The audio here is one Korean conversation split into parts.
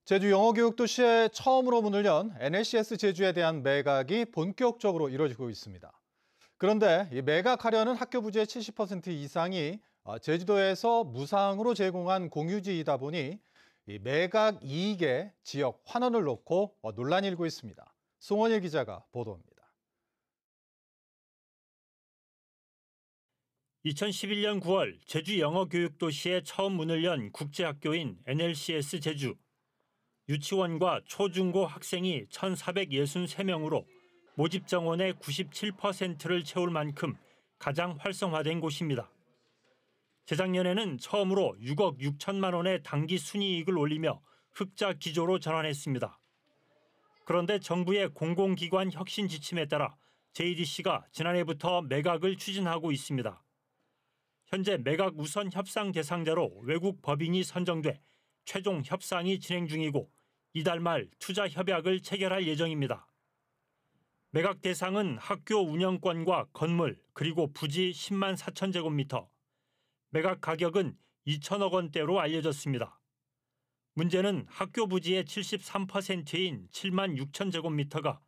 제주 영어교육도시에 처음으로 문을 연 NLCS 제주에 대한 매각이 본격적으로 이뤄지고 있습니다. 그런데 이 매각하려는 학교 부지의 70% 이상이 제주도에서 무상으로 제공한 공유지이다 보니 이 매각 이익에 지역 환원을 놓고 논란이 일고 있습니다. 송원일 기자가 보도합니다. 2011년 9월 제주 영어교육도시에 처음 문을 연 국제학교인 NLCS 제주. 유치원과 초중고 학생이 1,463명으로 모집 정원의 97%를 채울 만큼 가장 활성화된 곳입니다. 재작년에는 처음으로 6억 6천만 원의 당기 순이익을 올리며 흑자 기조로 전환했습니다. 그런데 정부의 공공기관 혁신 지침에 따라 JDC가 지난해부터 매각을 추진하고 있습니다. 현재 매각 우선 협상 대상자로 외국 법인이 선정돼 최종 협상이 진행 중이고 이달 말 투자 협약을 체결할 예정입니다. 매각 대상은 학교 운영권과 건물 그리고 부지 10만 4천 제곱미터. 매각 가격은 2천억 원대로 알려졌습니다. 문제는 학교 부지의 73%인 7만 6천 제곱미터가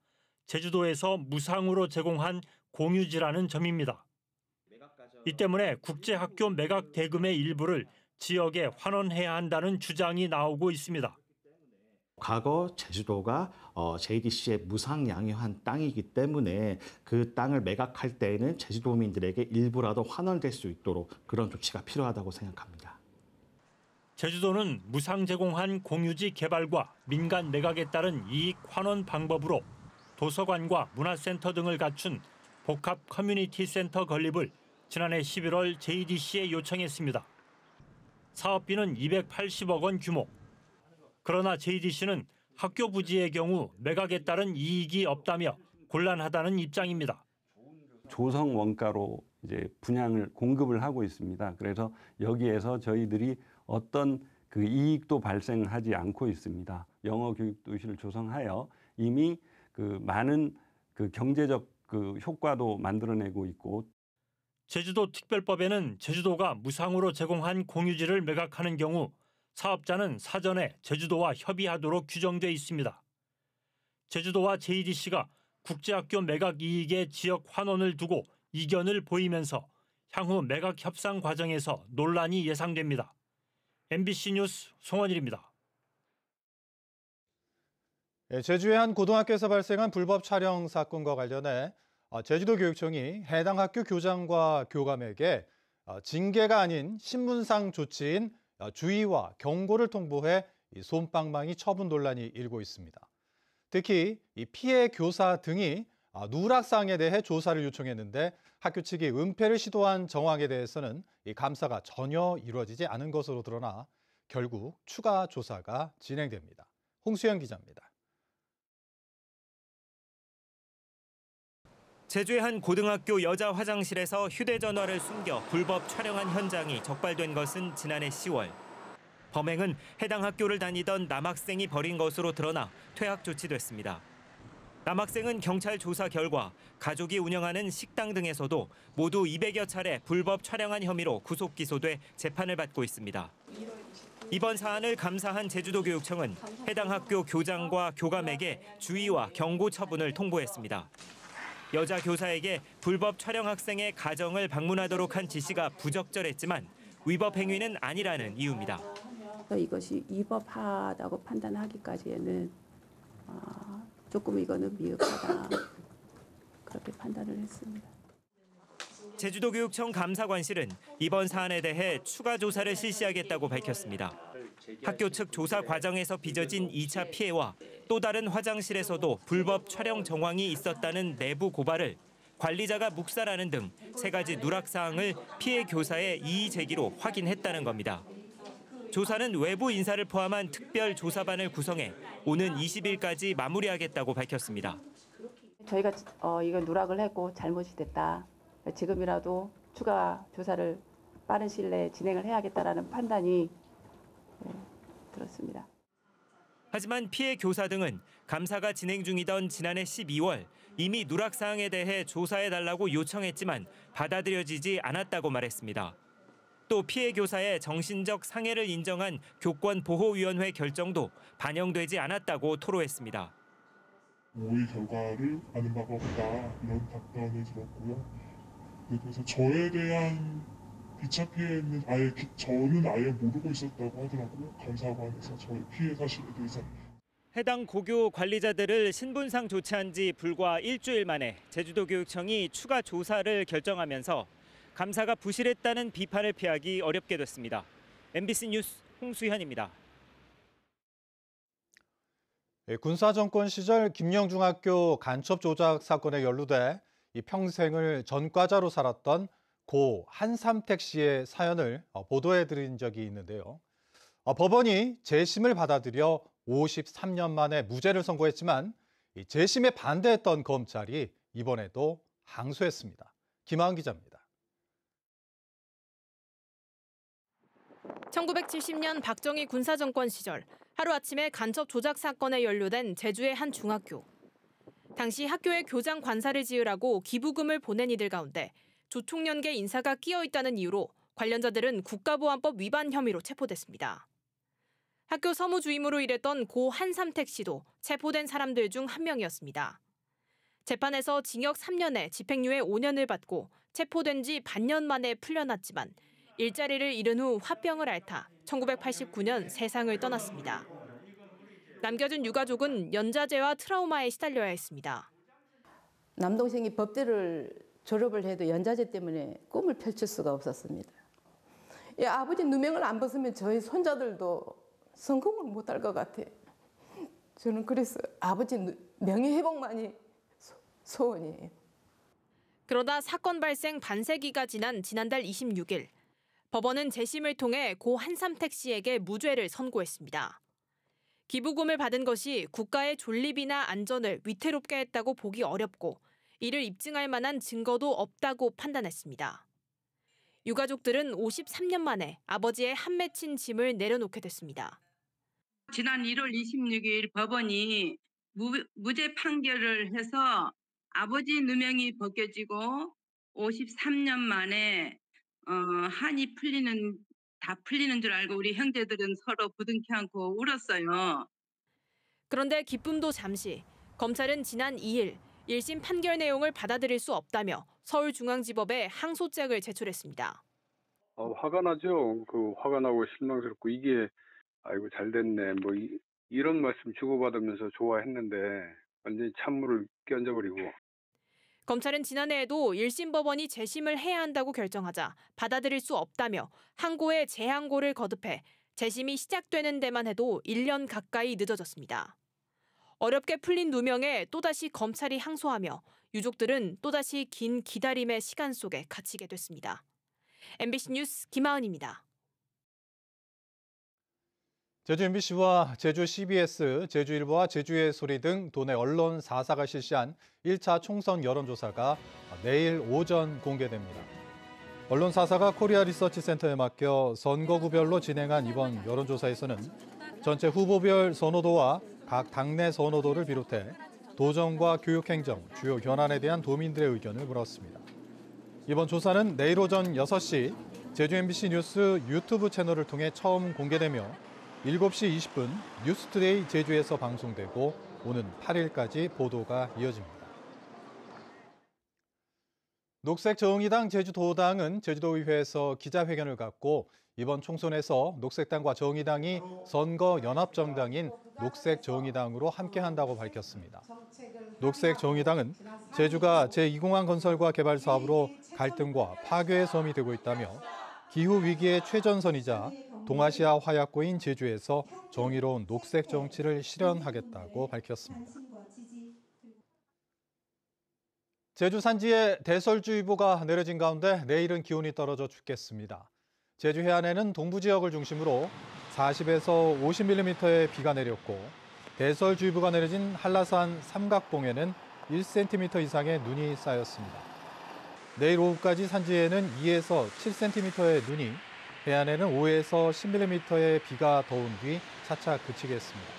제주도에서 무상으로 제공한 공유지라는 점입니다. 이 때문에 국제학교 매각 대금의 일부를 지역에 환원해야 한다는 주장이 나오고 있습니다. 과거 제주도가 JDC의 무상 양육한 땅이기 때문에 그 땅을 매각할 때에는 제주도민들에게 일부라도 환원될 수 있도록 그런 조치가 필요하다고 생각합니다. 제주도는 무상 제공한 공유지 개발과 민간 매각에 따른 이익 환원 방법으로 도서관과 문화센터 등을 갖춘 복합 커뮤니티 센터 건립을 지난해 11월 JDC에 요청했습니다. 사업비는 280억 원 규모. 그러나 JDC는 학교 부지의 경우 매각에 따른 이익이 없다며 곤란하다는 입장입니다. 조성 원가로 이제 분양을 공급을 하고 있습니다. 그래서 여기에서 저희들이 어떤 그 이익도 발생하지 않고 있습니다. 영어 교육 도시를 조성하여 이미 그 많은 그 경제적 그 효과도 만들어내고 있고. 제주도 특별법에는 제주도가 무상으로 제공한 공유지를 매각하는 경우 사업자는 사전에 제주도와 협의하도록 규정돼 있습니다. 제주도와 JDC가 국제학교 매각 이익의 지역 환원을 두고 이견을 보이면서 향후 매각 협상 과정에서 논란이 예상됩니다. MBC 뉴스 송원일입니다. 제주의 한 고등학교에서 발생한 불법 촬영 사건과 관련해 제주도교육청이 해당 학교 교장과 교감에게 징계가 아닌 신문상 조치인 주의와 경고를 통보해 솜방망이 처분 논란이 일고 있습니다. 특히 피해 교사 등이 누락사항에 대해 조사를 요청했는데 학교 측이 은폐를 시도한 정황에 대해서는 감사가 전혀 이루어지지 않은 것으로 드러나 결국 추가 조사가 진행됩니다. 홍수연 기자입니다. 제주의 한 고등학교 여자 화장실에서 휴대전화를 숨겨 불법 촬영한 현장이 적발된 것은 지난해 10월. 범행은 해당 학교를 다니던 남학생이 벌인 것으로 드러나 퇴학 조치됐습니다. 남학생은 경찰 조사 결과 가족이 운영하는 식당 등에서도 모두 200여 차례 불법 촬영한 혐의로 구속 기소돼 재판을 받고 있습니다. 이번 사안을 감사한 제주도교육청은 해당 학교 교장과 교감에게 주의와 경고 처분을 통보했습니다. 여자 교사에게 불법 촬영 학생의 가정을 방문하도록 한 지시가 부적절했지만 위법 행위는 아니라는 이유입니다. 이것이 위법하다고 판단하기까지에는 조금 이거는 미흡하다 그렇게 판단을 했습니다. 제주도교육청 감사관실은 이번 사안에 대해 추가 조사를 실시하겠다고 밝혔습니다. 학교 측 조사 과정에서 빚어진 2차 피해와 또 다른 화장실에서도 불법 촬영 정황이 있었다는 내부 고발을 관리자가 묵살하는 등 3가지 누락 사항을 피해 교사의 이의 제기로 확인했다는 겁니다. 조사는 외부 인사를 포함한 특별 조사반을 구성해 오는 20일까지 마무리하겠다고 밝혔습니다. 저희가 이거 누락을 했고 잘못이 됐다. 지금이라도 추가 조사를 빠른 시일 내에 진행을 해야겠다라는 판단이 들었습니다. 하지만 피해 교사 등은 감사가 진행 중이던 지난해 12월 이미 누락 사항에 대해 조사해달라고 요청했지만 받아들여지지 않았다고 말했습니다. 또 피해 교사의 정신적 상해를 인정한 교권보호위원회 결정도 반영되지 않았다고 토로했습니다. 모의 결과를 아는 바가 없다 이런 답변을 들었고요. 그래서 저에 대한 2차 피해는 저는 아예 모르고 있었다고 하더라고요. 감사관에서 저의 피해 사실에 대해서. 해당 고교 관리자들을 신분상 조치한 지 불과 일주일 만에 제주도교육청이 추가 조사를 결정하면서 감사가 부실했다는 비판을 피하기 어렵게 됐습니다. MBC 뉴스 홍수현입니다. 군사정권 시절 김영중학교 간첩 조작 사건에 연루돼 평생을 전과자로 살았던 고 한삼택 씨의 사연을 보도해드린 적이 있는데요. 법원이 재심을 받아들여 53년 만에 무죄를 선고했지만 재심에 반대했던 검찰이 이번에도 항소했습니다. 김하은 기자입니다. 1970년 박정희 군사정권 시절 하루아침에 간첩 조작 사건에 연루된 제주의 한 중학교. 당시 학교에 교장 관사를 지으라고 기부금을 보낸 이들 가운데 조총련계 인사가 끼어 있다는 이유로 관련자들은 국가보안법 위반 혐의로 체포됐습니다. 학교 서무주임으로 일했던 고 한삼택 씨도 체포된 사람들 중 한 명이었습니다. 재판에서 징역 3년에 집행유예 5년을 받고 체포된 지 반년 만에 풀려났지만 일자리를 잃은 후 화병을 앓다 1989년 세상을 떠났습니다. 남겨진 유가족은 연좌제와 트라우마에 시달려야 했습니다. 남동생이 법대를 졸업을 해도 연좌제 때문에 꿈을 펼칠 수가 없었습니다. 아버지 누명을 안 벗으면 저희 손자들도 성공을 못할 것 같아요. 저는 그래서 아버지 명예회복만이 소원이에요. 그러다 사건 발생 반세기가 지난 지난달 26일 법원은 재심을 통해 고 한삼택 씨에게 무죄를 선고했습니다. 기부금을 받은 것이 국가의 존립이나 안전을 위태롭게 했다고 보기 어렵고 이를 입증할 만한 증거도 없다고 판단했습니다. 유가족들은 53년 만에 아버지의 한 맺힌 짐을 내려놓게 됐습니다. 지난 1월 26일 법원이 무죄 판결을 해서 아버지 누명이 벗겨지고 53년 만에 한이 다 풀리는 줄 알고 우리 형제들은 서로 부둥켜 안고 울었어요. 그런데 기쁨도 잠시. 검찰은 지난 2일 1심 판결 내용을 받아들일 수 없다며 서울중앙지법에 항소장을 제출했습니다. 화가 나죠. 화가 나고 실망스럽고 이게 아이고 잘 됐네. 이런 말씀 주고받으면서 좋아했는데 완전히 찬물을 끼얹어버리고. 검찰은 지난해에도 1심 법원이 재심을 해야 한다고 결정하자 받아들일 수 없다며 항고에 재항고를 거듭해 재심이 시작되는 데만 해도 1년 가까이 늦어졌습니다. 어렵게 풀린 누명에 또다시 검찰이 항소하며 유족들은 또다시 긴 기다림의 시간 속에 갇히게 됐습니다. MBC 뉴스 김하은입니다. 제주 MBC와 제주 CBS, 제주일보와 제주의 소리 등 도내 언론 4사가 실시한 1차 총선 여론조사가 내일 오전 공개됩니다. 언론 4사가 코리아 리서치 센터에 맡겨 선거구별로 진행한 이번 여론조사에서는 전체 후보별 선호도와 각 당내 선호도를 비롯해 도정과 교육행정, 주요 현안에 대한 도민들의 의견을 물었습니다. 이번 조사는 내일 오전 6시 제주 MBC 뉴스 유튜브 채널을 통해 처음 공개되며 7시 20분 뉴스투데이 제주에서 방송되고 오는 8일까지 보도가 이어집니다. 녹색정의당 제주도당은 제주도의회에서 기자회견을 갖고 이번 총선에서 녹색당과 정의당이 선거연합정당인 녹색정의당으로 함께한다고 밝혔습니다. 녹색정의당은 제주가 제2공항 건설과 개발 사업으로 갈등과 파괴의 섬이 되고 있다며 기후위기의 최전선이자 동아시아 화약고인 제주에서 정의로운 녹색 정치를 실현하겠다고 밝혔습니다. 제주 산지에 대설주의보가 내려진 가운데 내일은 기온이 떨어져 춥겠습니다. 제주 해안에는 동부 지역을 중심으로 40에서 50mm의 비가 내렸고 대설주의보가 내려진 한라산 삼각봉에는 1cm 이상의 눈이 쌓였습니다. 내일 오후까지 산지에는 2에서 7cm의 눈이, 해안에는 5에서 10mm의 비가 더운 뒤 차차 그치겠습니다.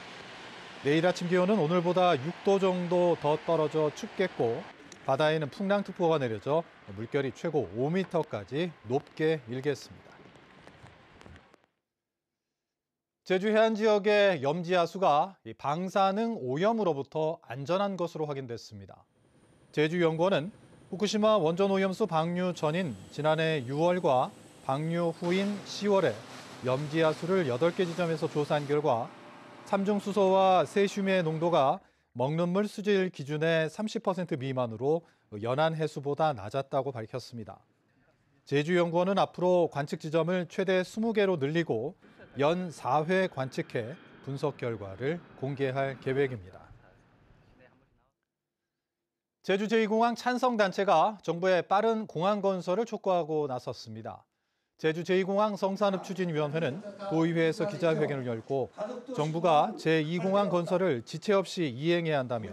내일 아침 기온은 오늘보다 6도 정도 더 떨어져 춥겠고 바다에는 풍랑특보가 내려져 물결이 최고 5m까지 높게 일겠습니다. 제주 해안 지역의 염지하수가 방사능 오염으로부터 안전한 것으로 확인됐습니다. 제주연구원은 후쿠시마 원전 오염수 방류 전인 지난해 6월과 방류 후인 10월에 염지하수를 8개 지점에서 조사한 결과 삼중수소와 세슘의 농도가 먹는 물 수질 기준의 30% 미만으로 연안 해수보다 낮았다고 밝혔습니다. 제주연구원은 앞으로 관측 지점을 최대 20개로 늘리고 연 4회 관측해 분석 결과를 공개할 계획입니다. 제주 제2공항 찬성단체가 정부의 빠른 공항 건설을 촉구하고 나섰습니다. 제주 제2공항 성산읍추진위원회는 도의회에서 기자회견을 열고 정부가 제2공항 건설을 지체 없이 이행해야 한다며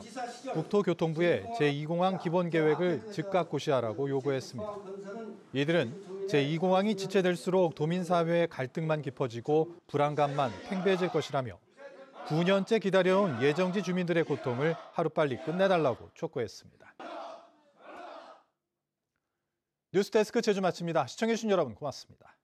국토교통부에 제2공항 기본계획을 즉각 고시하라고 요구했습니다. 이들은 제2공항이 지체될수록 도민사회의 갈등만 깊어지고 불안감만 팽배해질 것이라며 9년째 기다려온 예정지 주민들의 고통을 하루빨리 끝내달라고 촉구했습니다. 뉴스데스크 제주 마칩니다. 시청해주신 여러분 고맙습니다.